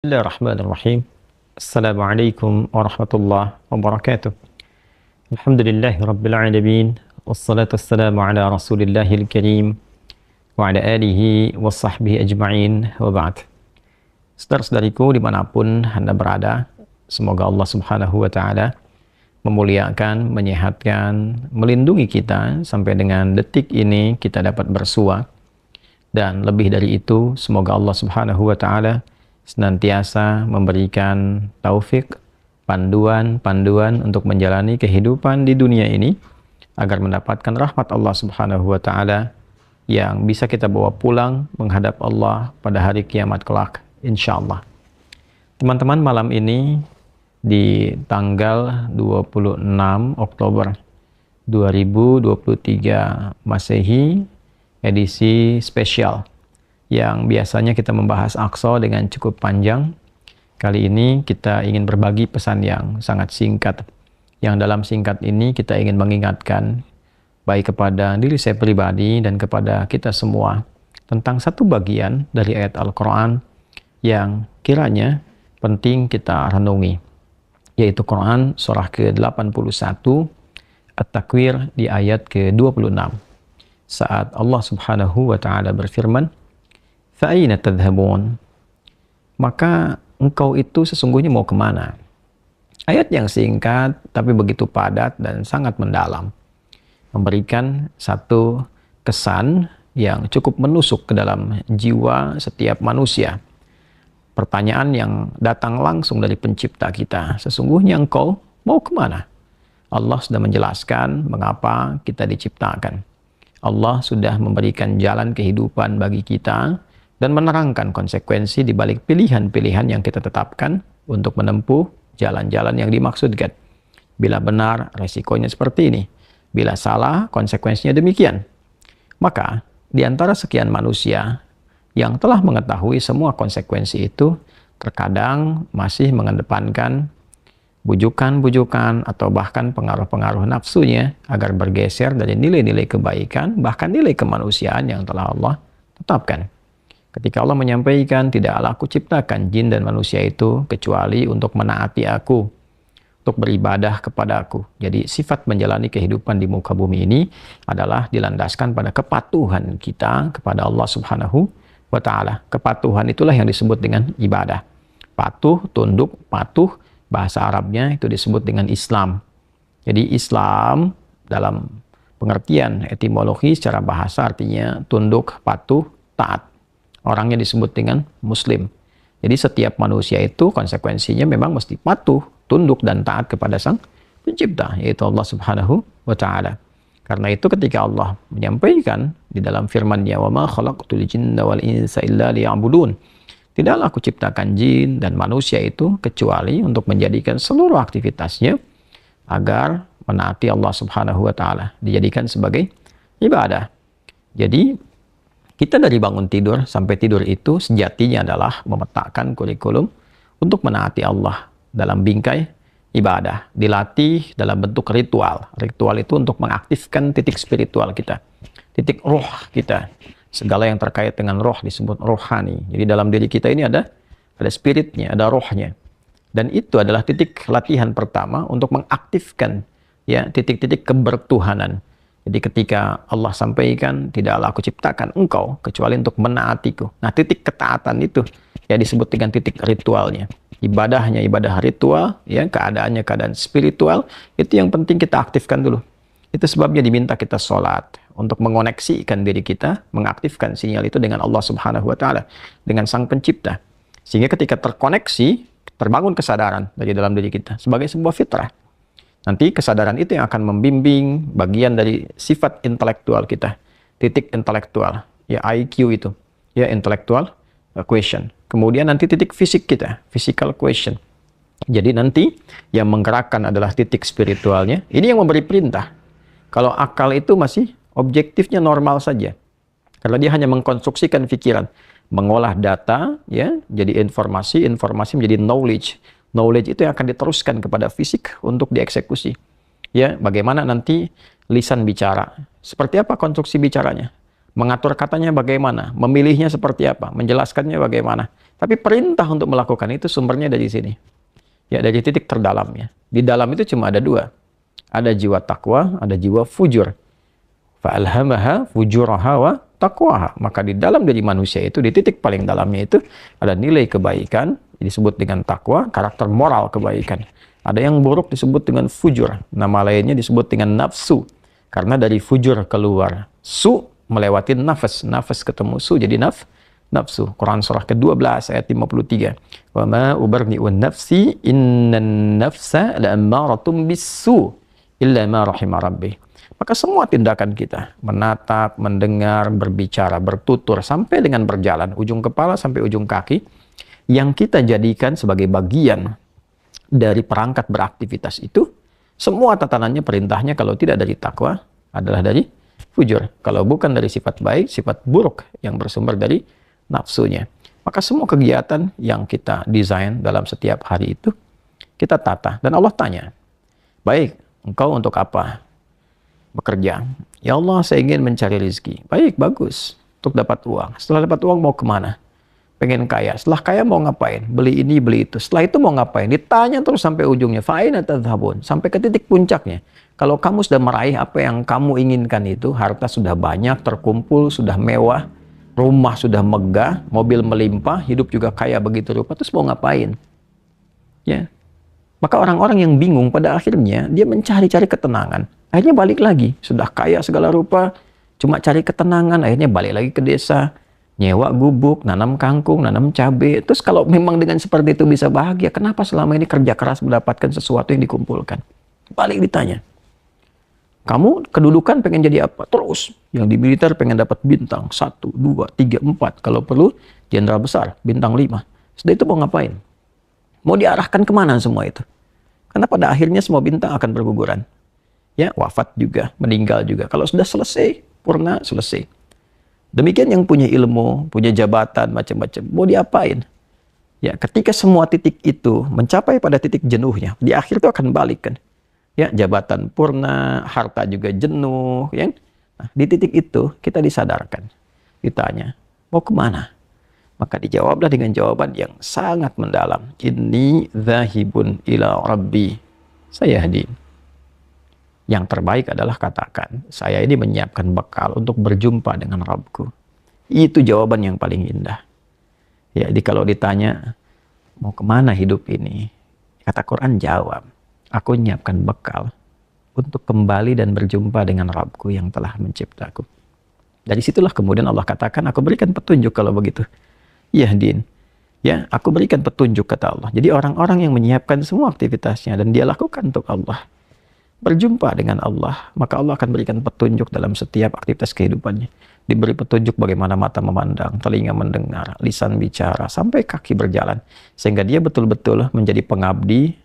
Bismillahirrahmanirrahim. Assalamualaikum warahmatullahi wabarakatuh. Alhamdulillahi rabbil alamin. Wassalatu wassalamu ala rasulillahil karim wa ala alihi wa sahbihi ajma'in wa ba'd. Saudara-saudariku dimanapun Anda berada, semoga Allah subhanahu wa ta'ala memuliakan, menyehatkan, melindungi kita sampai dengan detik ini kita dapat bersua. Dan lebih dari itu, semoga Allah subhanahu wa ta'ala senantiasa memberikan taufik, panduan untuk menjalani kehidupan di dunia ini agar mendapatkan rahmat Allah Subhanahu wa taala yang bisa kita bawa pulang menghadap Allah pada hari kiamat kelak insyaallah. Teman-teman, malam ini di tanggal 26 Oktober 2023 Masehi, edisi spesial yang biasanya kita membahas Aqsa dengan cukup panjang. Kali ini kita ingin berbagi pesan yang sangat singkat. Yang dalam singkat ini kita ingin mengingatkan baik kepada diri saya pribadi dan kepada kita semua tentang satu bagian dari ayat Al-Quran yang kiranya penting kita renungi, yaitu Quran surah ke-81 At-Takwir di ayat ke-26. Saat Allah Subhanahu wa ta'ala berfirman, Fa'aina tadhhabun? Maka engkau itu sesungguhnya mau kemana? Ayat yang singkat tapi begitu padat dan sangat mendalam, memberikan satu kesan yang cukup menusuk ke dalam jiwa setiap manusia. Pertanyaan yang datang langsung dari pencipta kita, sesungguhnya engkau mau kemana? Allah sudah menjelaskan mengapa kita diciptakan. Allah sudah memberikan jalan kehidupan bagi kita dan menerangkan konsekuensi di balik pilihan-pilihan yang kita tetapkan untuk menempuh jalan-jalan yang dimaksudkan. Bila benar, resikonya seperti ini. Bila salah, konsekuensinya demikian. Maka, di antara sekian manusia yang telah mengetahui semua konsekuensi itu, terkadang masih mengedepankan bujukan-bujukan atau bahkan pengaruh-pengaruh nafsunya agar bergeser dari nilai-nilai kebaikan, bahkan nilai kemanusiaan yang telah Allah tetapkan. Ketika Allah menyampaikan, tidaklah aku ciptakan jin dan manusia itu kecuali untuk menaati aku, untuk beribadah kepada aku. Jadi sifat menjalani kehidupan di muka bumi ini adalah dilandaskan pada kepatuhan kita kepada Allah Subhanahu wa ta'ala. Kepatuhan itulah yang disebut dengan ibadah. Patuh, tunduk, patuh, bahasa Arabnya itu disebut dengan Islam. Jadi Islam dalam pengertian etimologi secara bahasa artinya tunduk, patuh, taat. Orangnya disebut dengan Muslim. Jadi setiap manusia itu konsekuensinya memang mesti patuh, tunduk, dan taat kepada Sang Pencipta, yaitu Allah Subhanahu wa ta'ala. Karena itu ketika Allah menyampaikan di dalam firman-Nya, وَمَا خَلَقْتُ الْجِنَّ وَالْإِنسَ إِلَّا لِيَعْبُدُونَ, tidaklah aku ciptakan jin dan manusia itu kecuali untuk menjadikan seluruh aktivitasnya agar menaati Allah Subhanahu wa ta'ala, dijadikan sebagai ibadah. Jadi kita dari bangun tidur sampai tidur itu sejatinya adalah memetakan kurikulum untuk menaati Allah dalam bingkai ibadah. Dilatih dalam bentuk ritual. Ritual itu untuk mengaktifkan titik spiritual kita, titik roh kita. Segala yang terkait dengan roh disebut rohani. Jadi dalam diri kita ini ada spiritnya, ada rohnya. Dan itu adalah titik latihan pertama untuk mengaktifkan ya titik-titik kebertuhanan. Jadi ketika Allah sampaikan, tidaklah aku ciptakan engkau kecuali untuk menaatiku. Nah, titik ketaatan itu ya disebut dengan titik ritualnya. Ibadahnya ibadah ritual, ya keadaannya keadaan spiritual, itu yang penting kita aktifkan dulu. Itu sebabnya diminta kita sholat untuk mengoneksikan diri kita, mengaktifkan sinyal itu dengan Allah Subhanahu wa ta'ala, dengan Sang Pencipta. Sehingga ketika terkoneksi, terbangun kesadaran dari dalam diri kita sebagai sebuah fitrah. Nanti kesadaran itu yang akan membimbing bagian dari sifat intelektual kita, titik intelektual, ya IQ itu, ya intellectual question. Kemudian nanti titik fisik kita, physical question. Jadi nanti yang menggerakkan adalah titik spiritualnya. Ini yang memberi perintah. Kalau akal itu masih objektifnya normal saja. Kalau dia hanya mengkonstruksikan pikiran, mengolah data, ya jadi informasi, informasi menjadi knowledge. Knowledge itu yang akan diteruskan kepada fisik untuk dieksekusi. Ya, bagaimana nanti lisan bicara? Seperti apa konstruksi bicaranya? Mengatur katanya bagaimana? Memilihnya seperti apa? Menjelaskannya bagaimana? Tapi perintah untuk melakukan itu sumbernya dari sini. Ya, dari titik terdalamnya. Di dalam itu cuma ada dua. Ada jiwa takwa, ada jiwa fujur. Fa'alhamaha fujuraha wa taqwaha. Maka di dalam diri manusia itu, di titik paling dalamnya itu, ada nilai kebaikan, disebut dengan takwa, karakter moral kebaikan. Ada yang buruk disebut dengan fujur. Nama lainnya disebut dengan nafsu. Karena dari fujur keluar su, melewati nafas. Nafas ketemu su, jadi nafsu. Quran surah ke-12 ayat 53. Wa ma ubarni'un nafsi innan nafsa la'ammaratum bisu illa ma rahima rabbi. Maka semua tindakan kita, menatap, mendengar, berbicara, bertutur, sampai dengan berjalan, ujung kepala sampai ujung kaki, yang kita jadikan sebagai bagian dari perangkat beraktivitas itu, semua tatanannya, perintahnya kalau tidak dari takwa, adalah dari fujur. Kalau bukan dari sifat baik, sifat buruk yang bersumber dari nafsunya. Maka semua kegiatan yang kita desain dalam setiap hari itu, kita tata. Dan Allah tanya, baik, engkau untuk apa bekerja? Ya Allah, saya ingin mencari rezeki. Baik, bagus. Untuk dapat uang. Setelah dapat uang mau kemana? Pengen kaya. Setelah kaya mau ngapain? Beli ini, beli itu. Setelah itu mau ngapain? Ditanya terus sampai ujungnya. Fa'aina tadhhabun. Sampai ke titik puncaknya. Kalau kamu sudah meraih apa yang kamu inginkan itu, harta sudah banyak, terkumpul, sudah mewah, rumah sudah megah, mobil melimpah, hidup juga kaya begitu rupa, terus mau ngapain? Ya. Maka orang-orang yang bingung pada akhirnya dia mencari-cari ketenangan. Akhirnya balik lagi, sudah kaya segala rupa, cuma cari ketenangan, akhirnya balik lagi ke desa, nyewa gubuk, nanam kangkung, nanam cabai. Terus kalau memang dengan seperti itu bisa bahagia, kenapa selama ini kerja keras mendapatkan sesuatu yang dikumpulkan? Balik ditanya. Kamu kedudukan pengen jadi apa? Terus. Yang di militer pengen dapat bintang 1, 2, 3, 4. Kalau perlu jenderal besar, bintang 5. Setelah itu mau ngapain? Mau diarahkan kemana semua itu? Karena pada akhirnya semua bintang akan berguguran. Ya, wafat juga, meninggal juga. Kalau sudah selesai, purna, selesai. Demikian yang punya ilmu, punya jabatan, macam-macam. Mau diapain? Ya, ketika semua titik itu mencapai pada titik jenuhnya, di akhir itu akan balik kan. Ya, jabatan purna, harta juga jenuh, ya. Nah, di titik itu kita disadarkan, ditanya, mau kemana? Maka dijawablah dengan jawaban yang sangat mendalam. Inni dzahibun ila rabbi sayahdin. Yang terbaik adalah katakan, saya ini menyiapkan bekal untuk berjumpa dengan Rabbku. Itu jawaban yang paling indah. Ya, jadi kalau ditanya, mau kemana hidup ini? Kata Quran jawab, aku menyiapkan bekal untuk kembali dan berjumpa dengan Rabbku yang telah menciptaku. Dari situlah kemudian Allah katakan, aku berikan petunjuk kalau begitu. Yahdin. Ya, aku berikan petunjuk kata Allah. Jadi orang-orang yang menyiapkan semua aktivitasnya dan dia lakukan untuk Allah, berjumpa dengan Allah, maka Allah akan berikan petunjuk dalam setiap aktivitas kehidupannya. Diberi petunjuk bagaimana mata memandang, telinga mendengar, lisan bicara, sampai kaki berjalan. Sehingga dia betul-betul menjadi pengabdi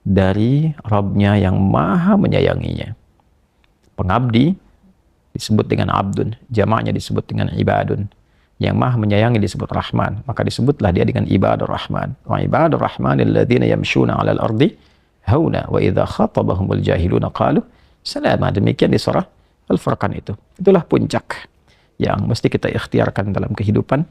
dari Rabb-Nya yang maha menyayanginya. Pengabdi disebut dengan abdun, jamaknya disebut dengan ibadun. Yang maha menyayangi disebut Rahman, maka disebutlah dia dengan ibadur Rahman. Wa ibadur Rahman alladzina yamshuna 'alal ardi hauna wa idza khatabahumul jahiluna qalu salama. Demikian di surah Al-Furqan itu. Itulah puncak yang mesti kita ikhtiarkan dalam kehidupan,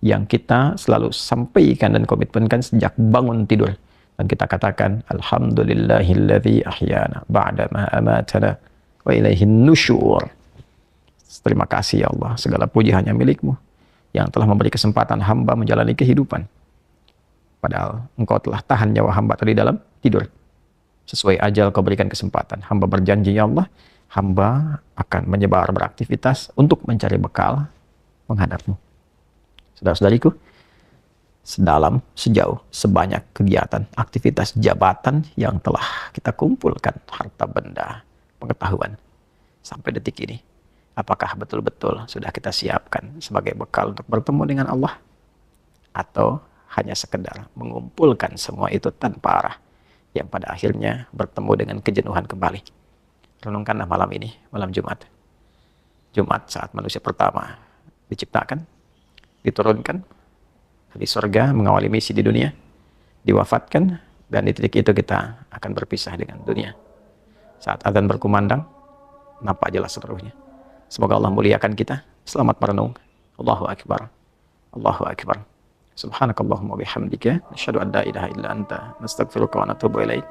yang kita selalu sampaikan dan komitmenkan sejak bangun tidur. Dan kita katakan, alhamdulillahilladzi ahyana ba'da ma amatana wa ilaihin nusyur. Terima kasih ya Allah, segala puji hanya milik-Mu yang telah memberi kesempatan hamba menjalani kehidupan. Padahal Engkau telah tahan nyawa hamba tadi dalam tidur. Sesuai ajal Kau berikan kesempatan. Hamba berjanji ya Allah, hamba akan menyebar beraktivitas untuk mencari bekal menghadap-Mu. Saudara-saudariku, sedalam, sejauh, sebanyak kegiatan, aktivitas jabatan yang telah kita kumpulkan, harta benda, pengetahuan, sampai detik ini, apakah betul-betul sudah kita siapkan sebagai bekal untuk bertemu dengan Allah? Atau hanya sekedar mengumpulkan semua itu tanpa arah, yang pada akhirnya bertemu dengan kejenuhan kembali? Renungkanlah malam ini, malam Jumat. Jumat saat manusia pertama diciptakan, diturunkan di surga, mengawali misi di dunia, diwafatkan, dan di titik itu kita akan berpisah dengan dunia. Saat azan berkumandang, nampak jelas seluruhnya. Semoga Allah muliakan kita. Selamat merenung. Allahu Akbar. Allahu Akbar. Subhanakallahumma bihamdika asyhadu an la ilaha illa anta nastaghfiruka wa natubu ilaik.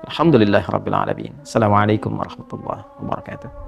Alhamdulillahirabbil alamin. Assalamualaikum warahmatullahi wabarakatuh.